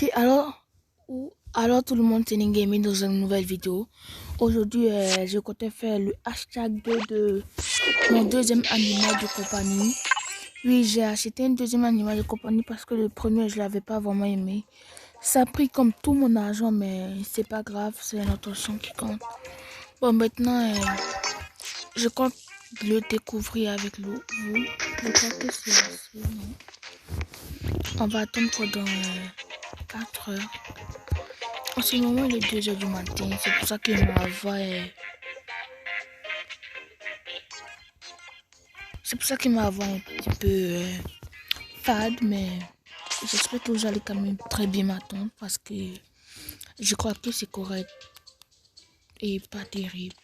Ok, alors tout le monde, c'est Ningaming dans une nouvelle vidéo. Aujourd'hui, je comptais faire le hashtag 2 de mon deuxième animal de compagnie. Oui, j'ai acheté un deuxième animal de compagnie parce que le premier, je l'avais pas vraiment aimé. Ça a pris comme tout mon argent, mais c'est pas grave, c'est l'intention qui compte. Bon, maintenant, je compte le découvrir avec vous. Je crois que c'est assez, non? On va attendre pendant 4 heures. En ce moment, il est 2 heures du matin. C'est pour ça que ma voix est... C'est pour ça que ma voix est un petit peu fade, mais j'espère que vous allez quand même très bien m'attendre parce que je crois que c'est correct et pas terrible.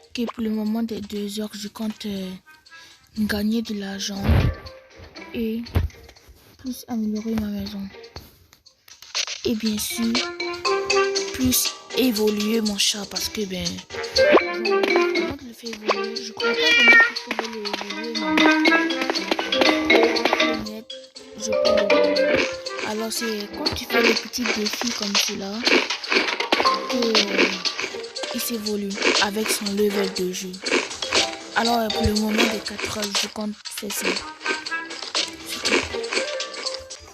Ok, pour le moment des 2 heures, je compte gagner de l'argent et plus améliorer ma maison. Et bien sûr, plus évoluer mon chat parce que ben... Comment je le fais évoluer? Je crois pas vraiment que je peux l'évoluer, mais je peux l'évoluer. Alors c'est quand tu fais des petits défis comme cela il s'évolue avec son level de jeu. Alors pour le moment des 4 heures, je compte faire ça.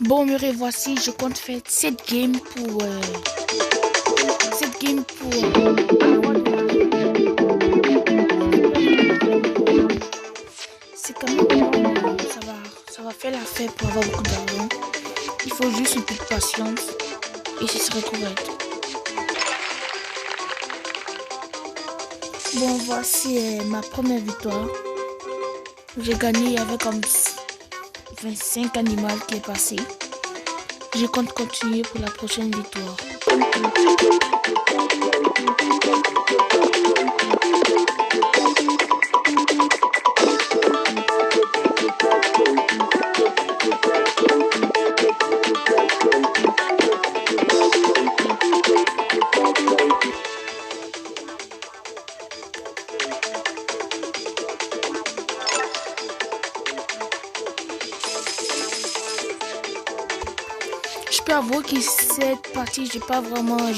Bon, me revoici, je compte faire 7 games pour c'est quand même ça va faire l'affaire pour avoir beaucoup d'argent. Il faut juste une petite patience et ce serait correct. Bon, voici ma première victoire. J'ai gagné avec comme 25 animaux qui est passé. Je compte continuer pour la prochaine victoire. Je peux avouer que cette partie, j'ai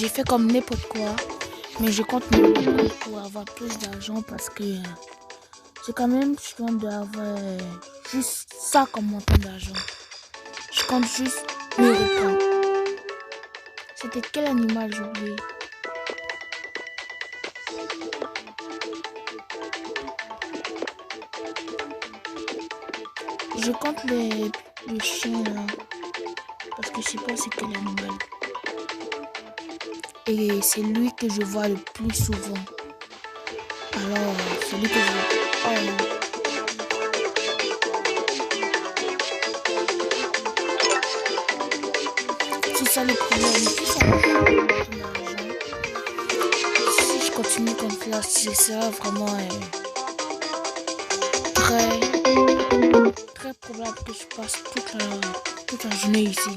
fait comme n'importe quoi, mais je compte pour avoir plus d'argent parce que j'ai quand même besoin d'avoir juste ça comme montant d'argent. Je compte juste me reprendre. C'était quel animal j'ai oublié? Je compte le chien là. Parce que je sais pas c'est quel animal. Et c'est lui que je vois le plus souvent. Alors, c'est lui que je vois. Oh non. C'est ça le problème. Si je continue comme ça, c'est ça vraiment très probable que je passe toute la journée ici.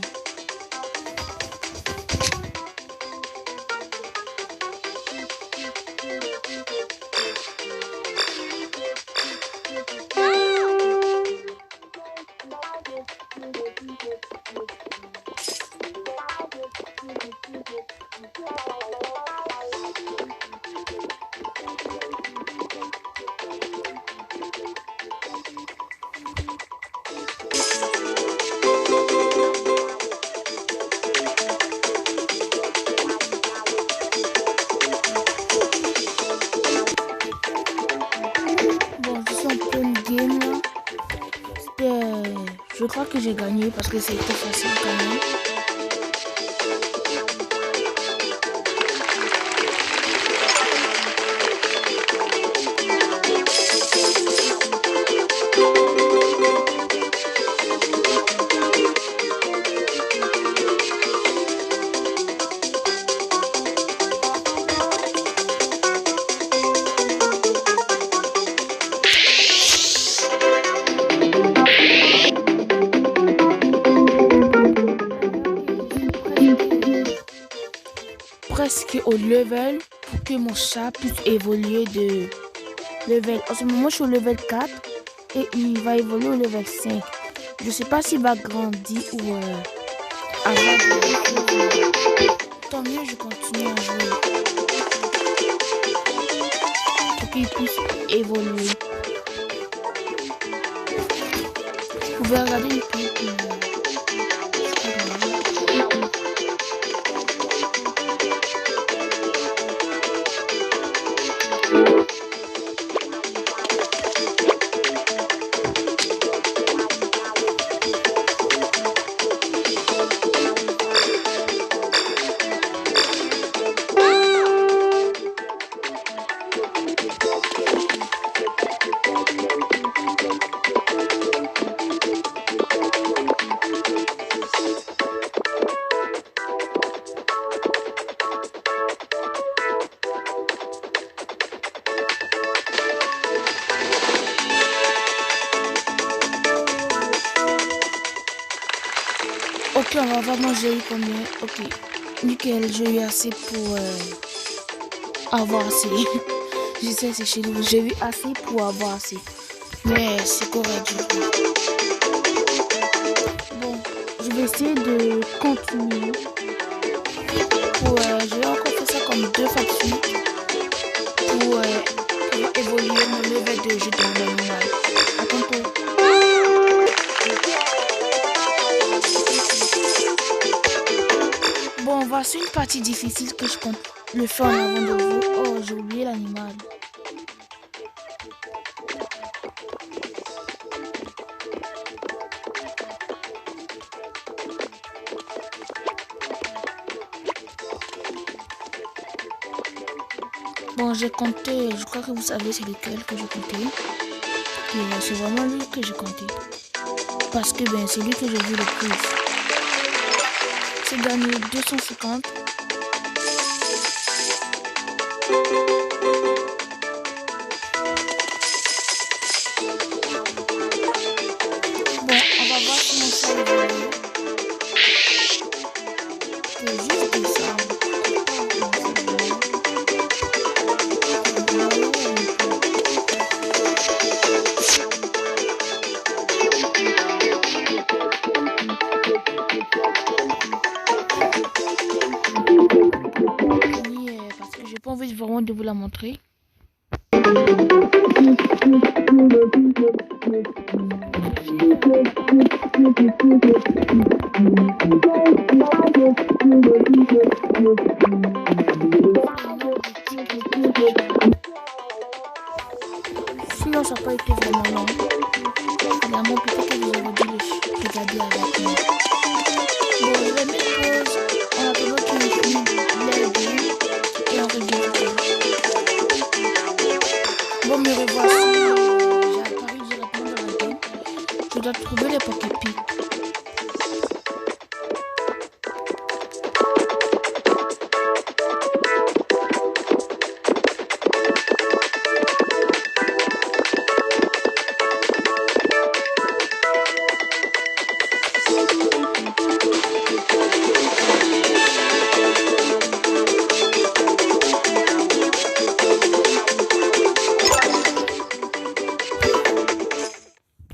Bon, je suis en pleine game là. Je crois que j'ai gagné parce que c'était facile quand même. Presque au level pour que mon chat puisse évoluer de level. En ce moment, je suis au level 4 et il va évoluer au level 5. Je sais pas s'il va grandir ou avoir tant mieux, je continue à jouer. Pour qu'il puisse évoluer. Vous pouvez regarder une clip. Ok, on va voir moi j'ai eu combien. Ok, nickel, j'ai eu assez pour avoir assez. Je sais, c'est chez nous. J'ai eu assez pour avoir assez. Mais c'est correct du coup. Bon, je vais essayer de continuer. Je vais encore faire ça comme 2 fois de suite. Pour évoluer mon level de jeu dans l'animal. À tantôt. Bon, voici une partie difficile que je compte le faire en avant de vous. Oh, j'ai oublié l'animal. Bon, j'ai compté, je crois que vous savez c'est lequel que j'ai compté. C'est vraiment lui que j'ai compté. Parce que ben, c'est lui que j'ai vu le plus. C'est gagné 250. Bon, on va voir comment ça évolue. C'est juste ça. Parce que j'ai pas envie vraiment de vous la montrer. Sinon ça n'a pas été vraiment long. Finalement peut-être que vous avez dû le regarder avec moi. Bon, je vais mettre pause en attendant qu'il finisse les deux et on regarde. Bon, me revoici. J'ai apparu directement dans la game. Je dois trouver les Poképics.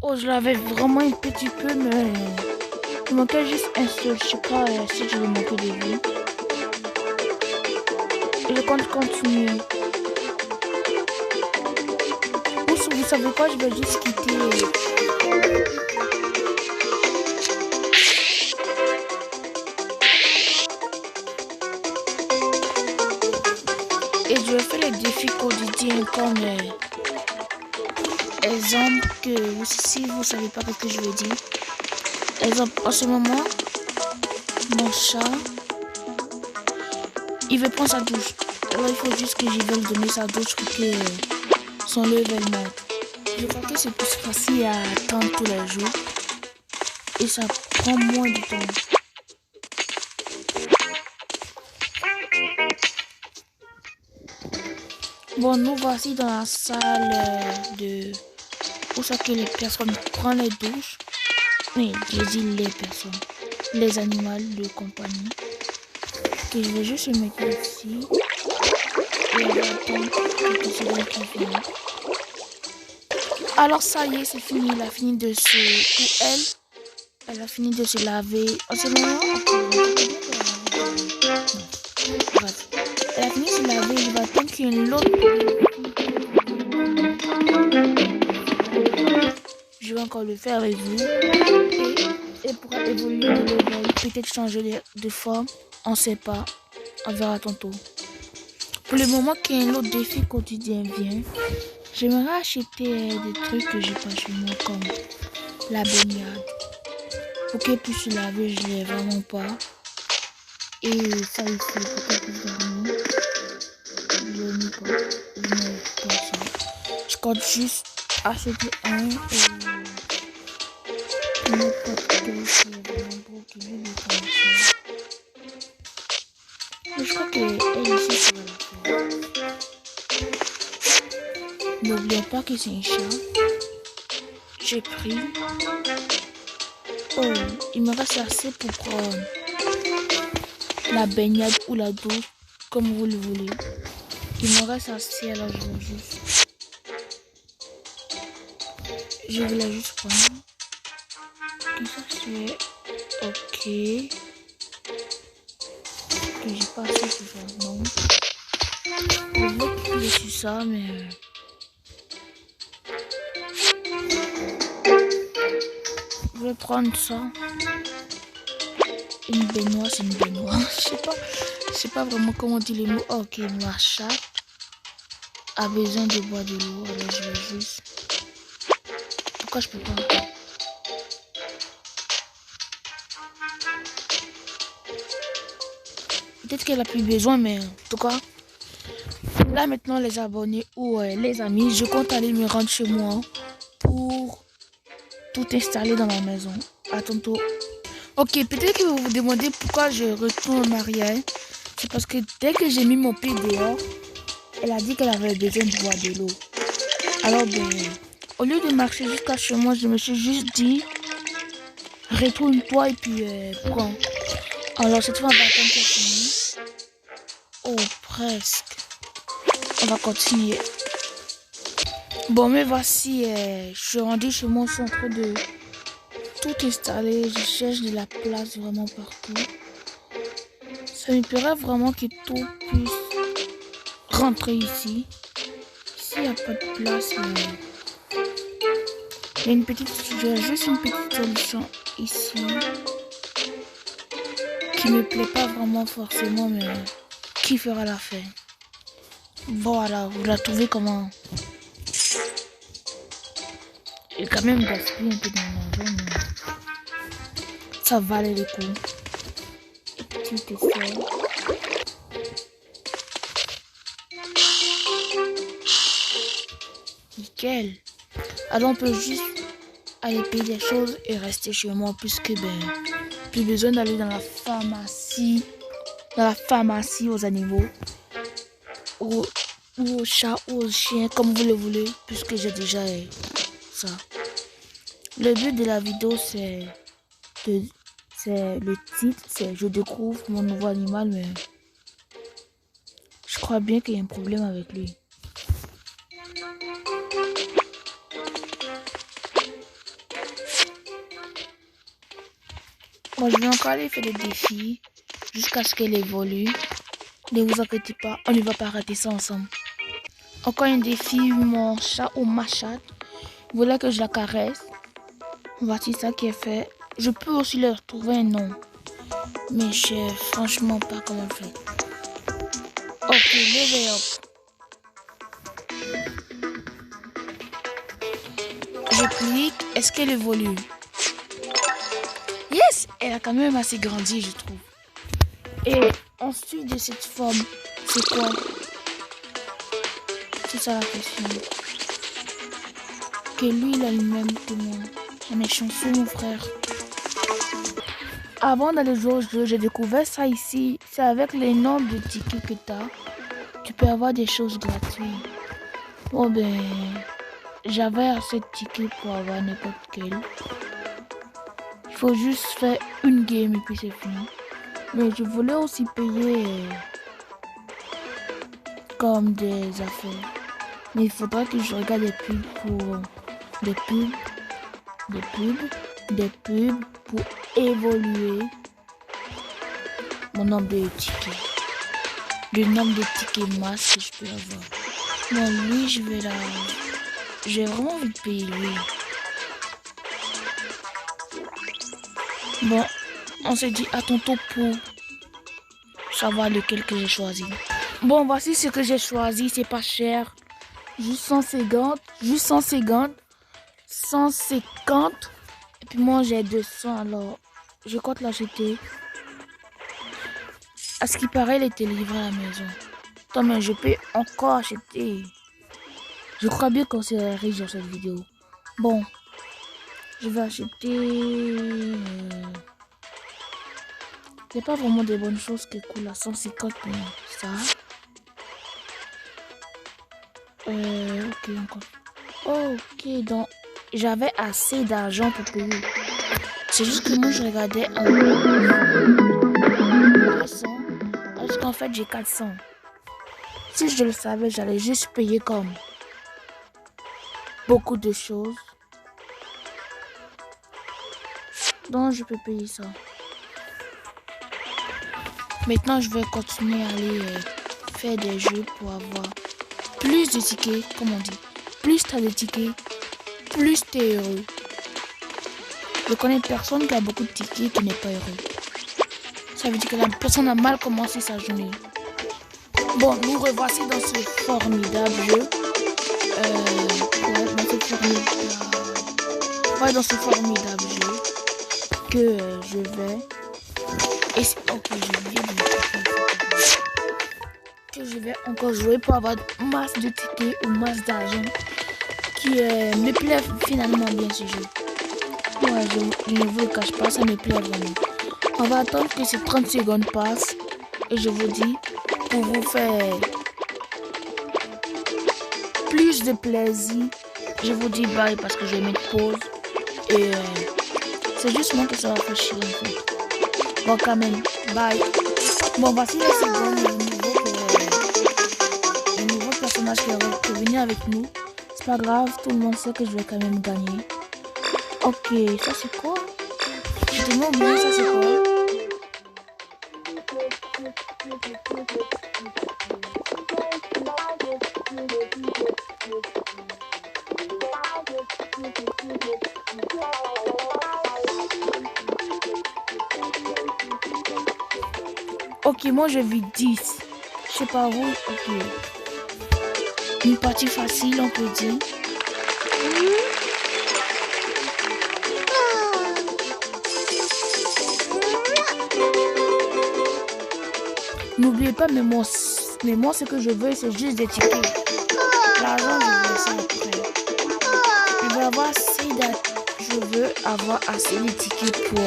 Oh, je l'avais vraiment un petit peu, mais il manquait juste un seul. Je sais pas si je l'ai manqué de vue. Je compte continuer. Ou si vous savez quoi, je vais juste quitter. Et je vais faire les défis quotidiens comme exemple que si vous savez pas ce que je veux dire. Exemple, en ce moment, mon chat, il veut prendre sa douche. Alors il faut juste que je vais lui donner sa douche pour que son level monte. Je crois que c'est plus facile à attendre tous les jours. Et ça prend moins de temps. Bon, nous voici dans la salle de... où ça que les personnes prennent les douches. Oui, je dis les personnes. Les animaux de compagnie. Que je vais juste le mettre ici. Et on va attendre quelques secondes qu'il finisse. Alors ça y est, c'est fini. Il a fini de se... Ou elle a fini de se laver. En ce moment, encore le faire avec vous. Et pourra évoluer de level, peut-être changer de forme. On sait pas. On verra tantôt. Pour le moment, qu'un autre défi quotidien vient, j'aimerais acheter des trucs que j'ai pas chez moi, comme la baignade. Pour qu'elle puisse se laver, je l'ai vraiment pas. Et ça ici, pour qu'elle puisse dormir, je n'ai pas. Je n'ai pas ça. Je compte juste acheter un et une autre pote qui est vraiment beau, qui veut le connexion. Mais je crois qu'elle ici, ça va la faire. N'oublions pas que c'est un chat. J'ai pris. Oh, il me reste assez pour prendre la baignade ou la douche, comme vous le voulez. Il me reste assez, alors je vais juste. Je vais la juste prendre. Comme ça, c'est ok. Que j'ai pas assez pour non. Je vais cliquer sur ça, mais. Je vais prendre ça. Une baignoire, c'est une baignoire. Je sais pas vraiment comment dire les mots. Ok, ma chatte a besoin de boire de l'eau. Alors je vais juste. Pourquoi je peux pas? Peut-être qu'elle a plus besoin, mais en tout cas. Là maintenant les abonnés ou les amis, je compte aller me rendre chez moi pour tout installer dans ma maison. À tantôt. Ok, peut-être que vous vous demandez pourquoi je retourne en arrière. C'est parce que dès que j'ai mis mon pied dehors, elle a dit qu'elle avait besoin de boire de l'eau. Alors ben, au lieu de marcher jusqu'à chez moi, je me suis juste dit, retourne-toi et puis prends. Alors cette fois on va attendre qu'elle finisse. Oh, presque. On va continuer. Bon, mais voici, je suis rendu chez moi, je suis en train de tout installer. Je cherche de la place vraiment partout. Ça me plairait vraiment que tout puisse rentrer ici. S'il n'y a pas de place, il y a une petite, j'ai juste une petite solution ici qui me plaît pas vraiment forcément, mais qui fera l'affaire. Voilà, vous la trouvez comment? J'ai quand même gaspillé un peu dans l'argent, mais ça valait le coup. Tu essaies. Nickel. Alors on peut juste aller payer des choses et rester chez moi puisque ben plus besoin d'aller dans la pharmacie aux animaux ou aux chats ou aux chiens comme vous le voulez puisque j'ai déjà ça. Le but de la vidéo c'est le titre, c'est je découvre mon nouveau animal, mais je crois bien qu'il y a un problème avec lui. Moi, je vais encore aller faire des défis jusqu'à ce qu'elle évolue. Ne vous inquiétez pas, on ne va pas rater ça ensemble. Encore un défi, mon chat ou ma chatte voulait que je la caresse. Voici ça qui est fait. Je peux aussi leur trouver un nom, mais je sais franchement pas comment faire. Ok, levez up. Je clique, est-ce qu'elle évolue? Yes, elle a quand même assez grandi, je trouve. Et ensuite de cette forme, c'est quoi? C'est ça la question. Que lui, il a le même que moi. On est chanceux, mon frère. Avant d'aller jouer au jeu, j'ai découvert ça ici. C'est avec les nombres de tickets que tu peux avoir des choses gratuites. Bon ben, j'avais assez de tickets pour avoir n'importe quel. Il faut juste faire une game et puis c'est fini. Mais je voulais aussi payer comme des affaires. Mais il faudra que je regarde des pubs pour des pubs pour évoluer mon nombre de tickets. Le nombre de tickets masse que je peux avoir. Bon, lui, j'ai vraiment envie de payer lui. Bon, on se dit à tantôt pour savoir lequel que j'ai choisi. Bon, voici ce que j'ai choisi. C'est pas cher. Juste 150. Juste 150. 150. Et puis moi, j'ai 200. Alors, je compte l'acheter. À ce qui paraît, il était livré à la maison. Attends, mais je peux encore acheter. Je crois bien qu'on s'est riche dans cette vidéo. Bon, je vais acheter... C'est pas vraiment des bonnes choses qui coûtent à 150 pour ça. Ok, encore. Ok, donc j'avais assez d'argent pour payer. C'est juste que moi je regardais en 300, parce qu'en fait j'ai 400. Si je le savais, j'allais juste payer comme beaucoup de choses. Donc je peux payer ça. Maintenant je vais continuer à aller faire des jeux pour avoir plus de tickets, comme on dit. Plus t'as de tickets, plus t'es heureux. Je connais personne qui a beaucoup de tickets qui n'est pas heureux. Ça veut dire que la personne a mal commencé sa journée. Bon, nous revoici dans ce formidable jeu. Dans ce formidable jeu que je vais. Que je vais encore jouer pour avoir masse de tickets ou masse d'argent qui me plaît finalement bien ce jeu. Ouais, je ne vous le cache pas, ça me plaît vraiment. On va attendre que ces 30 secondes passent et je vous dis pour vous faire plus de plaisir. Je vous dis bye parce que je vais mettre pause et c'est juste moi que ça va faire chier en fait. Bon quand même, bye. Bon voici les secondes, le nouveau personnage qui est venu avec nous. C'est pas grave, tout le monde sait que je vais quand même gagner. Ok, ça c'est quoi? J'ai tellement oublié, ça c'est quoi? Ok, moi je vis 10. Je sais pas où. Ok. Une partie facile, on peut dire. N'oubliez pas, mais moi ce que je veux, c'est juste des tickets. L'argent, je veux ça après. Je veux avoir assez de tickets pour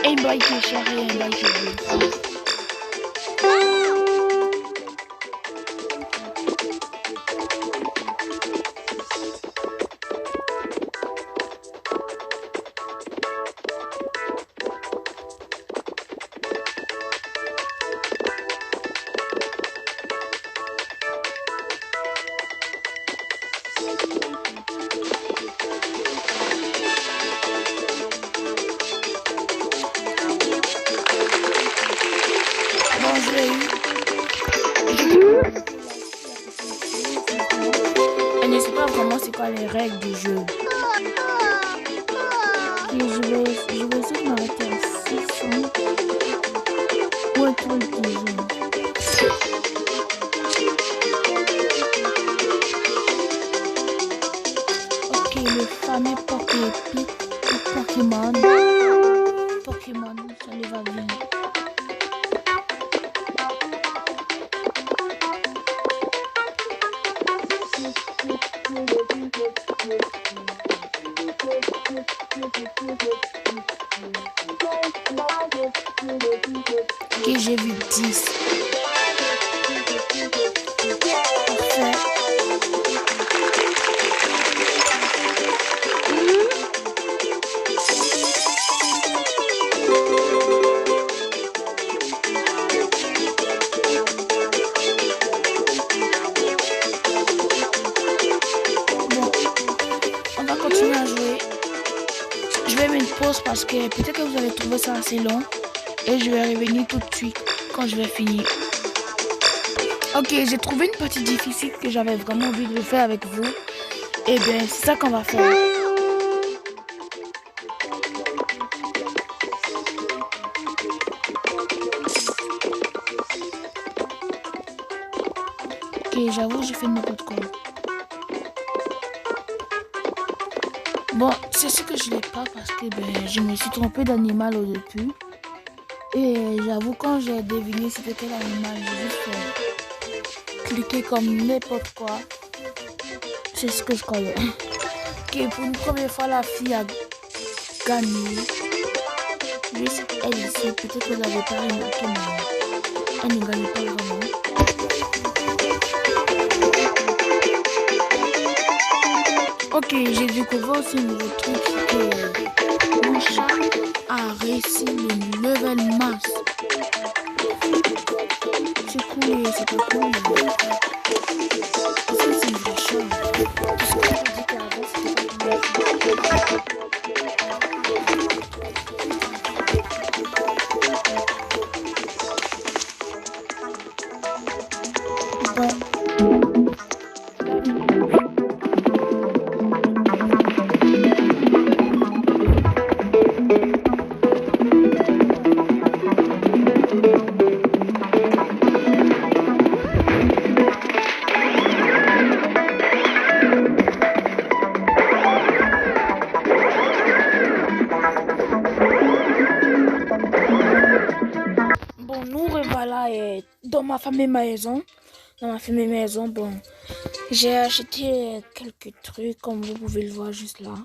un bail qui est cher et un bail qui est beau. Je ne sais pas vraiment c'est quoi les règles du jeu. Et je vais essayer de m'arrêter à 600. Ou un truc du genre. Ok, le fameux Pokémon. Pokémon, ça lui va bien. Ok, j'ai vu 10. Parfait. Continuer à jouer. Je vais mettre une pause parce que peut-être que vous allez trouver ça assez long et je vais revenir tout de suite quand je vais finir. Ok, j'ai trouvé une partie difficile que j'avais vraiment envie de faire avec vous. Et bien, c'est ça qu'on va faire. Ok, j'avoue, j'ai fait n'importe quoi. Bon, c'est ce que je l'ai pas parce que je me suis trompée d'animal au début. Et j'avoue, quand j'ai deviné c'était quel animal, j'ai juste cliqué comme n'importe quoi. C'est ce que je croyais. Ok, pour une première fois, la fille a gagné. Juste elle ici, peut-être que vous n'avez pas remarqué, mais elle ne gagne pas vraiment. Ok, j'ai découvert aussi un nouveau truc que mon chat a réussi le level max. C'est cool et c'est pas cool, mais ça c'est une vraie chose. Tout ce que je dis qu'avant c'était pas cool. Bon, nous revoilà dans ma famille maison. Dans ma famille maison, bon, j'ai acheté quelques trucs comme vous pouvez le voir juste là.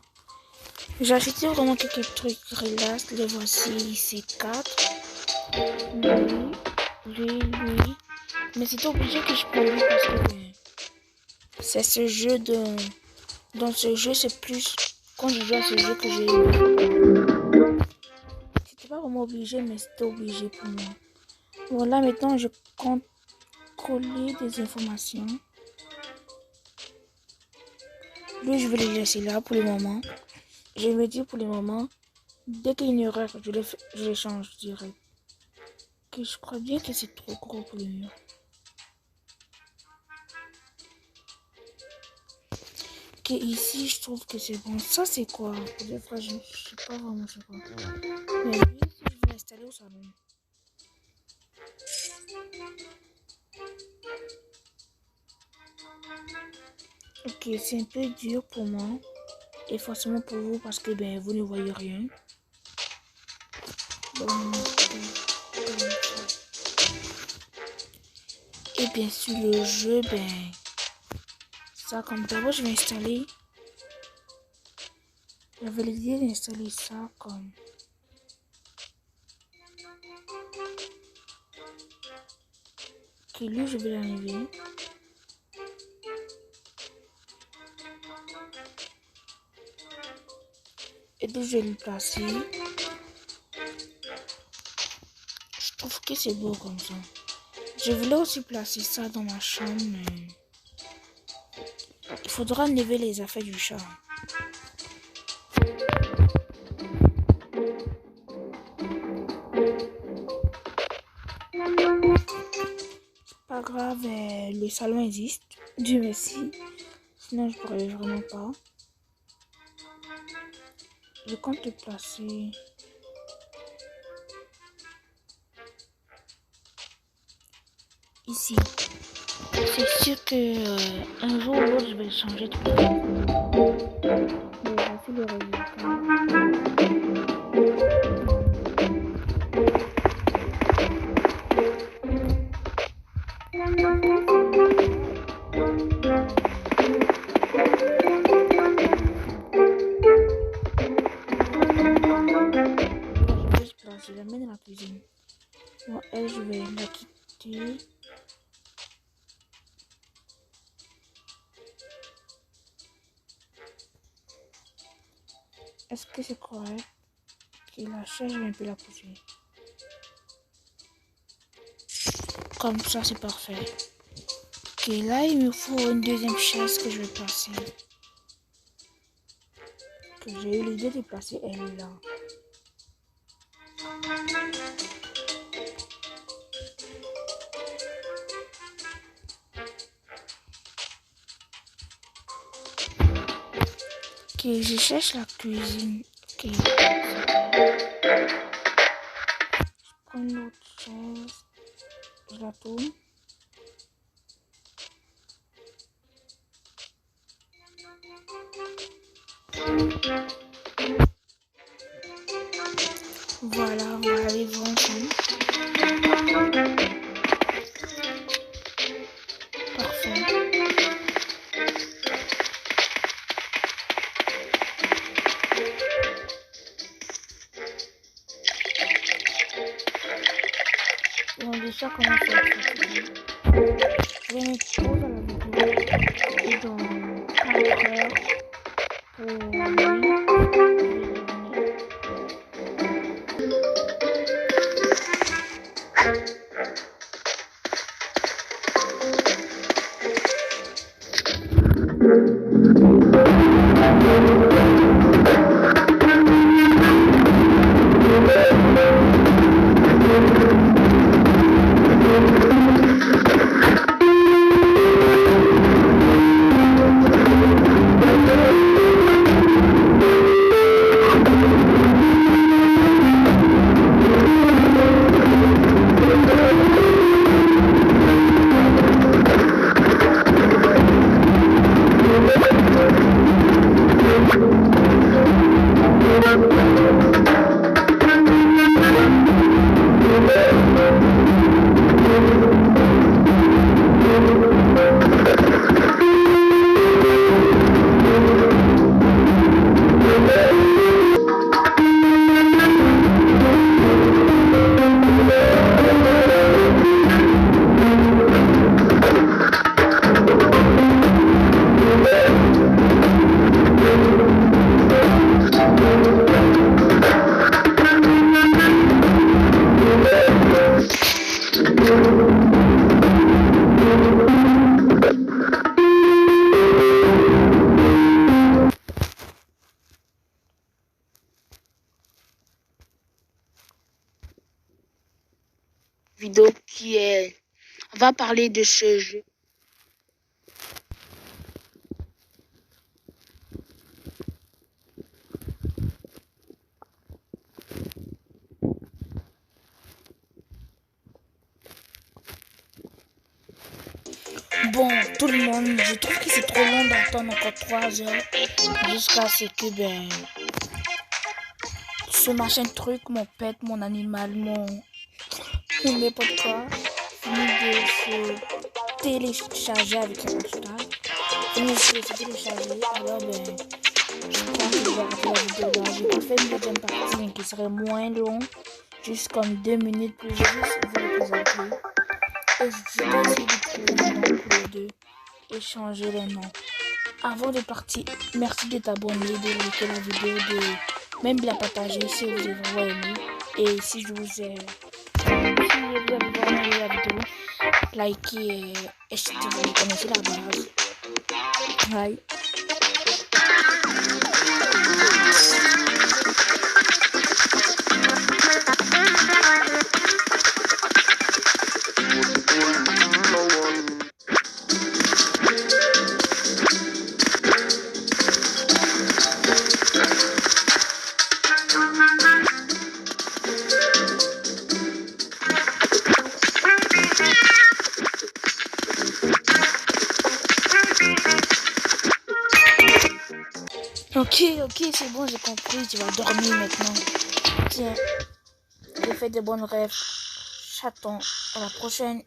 J'ai acheté vraiment quelques trucs relax. Les voici, c'est 4. Lui. Mais c'est obligé que je prenne lui parce que c'est ce jeu de. Dans ce jeu, c'est plus quand je joue à ce jeu que j'ai aimé. C'était pas vraiment obligé, mais c'était obligé pour moi. Voilà, maintenant je compte coller des informations. Lui, je vais le laisser là pour le moment. Je me dis pour le moment, dès qu'il y a une erreur, je les change direct. Que je crois bien que c'est trop gros pour le mur. Ok, ici, je trouve que c'est bon. Ça, c'est quoi? Des fois, je ne sais pas vraiment c'est quoi. Mais lui, si je vais l'installer au salon. Ok, c'est un peu dur pour moi. Et forcément pour vous parce que vous ne voyez rien. Et bien sûr le jeu, ça comme d'abord je vais installer. J'avais l'idée d'installer ça comme. Ok, lui je vais l'enlever. Et puis je vais le placer. Je trouve que c'est beau comme ça. Je voulais aussi placer ça dans ma chambre, mais il faudra enlever les affaires du chat. Pas grave, le salon existe. Dieu merci. Sinon, je pourrais vraiment pas. Je compte le placer. Ici. C'est sûr que un jour ou l'autre, je vais le changer tout le temps. Mais voici le résultat. Je la mets dans la cuisine. Bon, elle, je vais la quitter. Est-ce que c'est correct? Ok, la chaise, je vais un peu la pousser. Comme ça, c'est parfait. Ok, là, il me faut une deuxième chaise que je vais placer. Que j'ai eu l'idée de placer elle là. Ok, je cherche la cuisine. Ok. Je prends l'autre chaise. Je la tourne. Voilà, on va aller voir ensemble. Parfait. On a déjà commencé à fatiguer. Je vais mettre pause à la vidéo et dans 4 heures pour lui, je vais revenir. Vidéo on va parler de ce jeu. Bon, tout le monde, je trouve que c'est trop long d'attendre encore 3 heures jusqu'à ce que ce machin truc, mon pet, mon animal, mon n'importe quoi, finit de se télécharger avec un hashtag. Finit de se télécharger, alors je crois que je vais arrêter la vidéo là. J'ai pas fait une deuxième partie mais qui serait moins long, juste comme 2 minutes plus juste vous le présenter. Et je vais essayer de trouver un nom pour les deux et changer les noms. Avant de partir, merci de t'abonner, de liker la vidéo, de même de la partager si vous avez vraiment aimé. Et si vous avez vraiment aimé la vidéo, likez et si vous connaissez la base. Bye. Ok, c'est bon, j'ai compris, tu vas dormir maintenant. Tiens, je fais de bonnes rêves. Chaton, à la prochaine.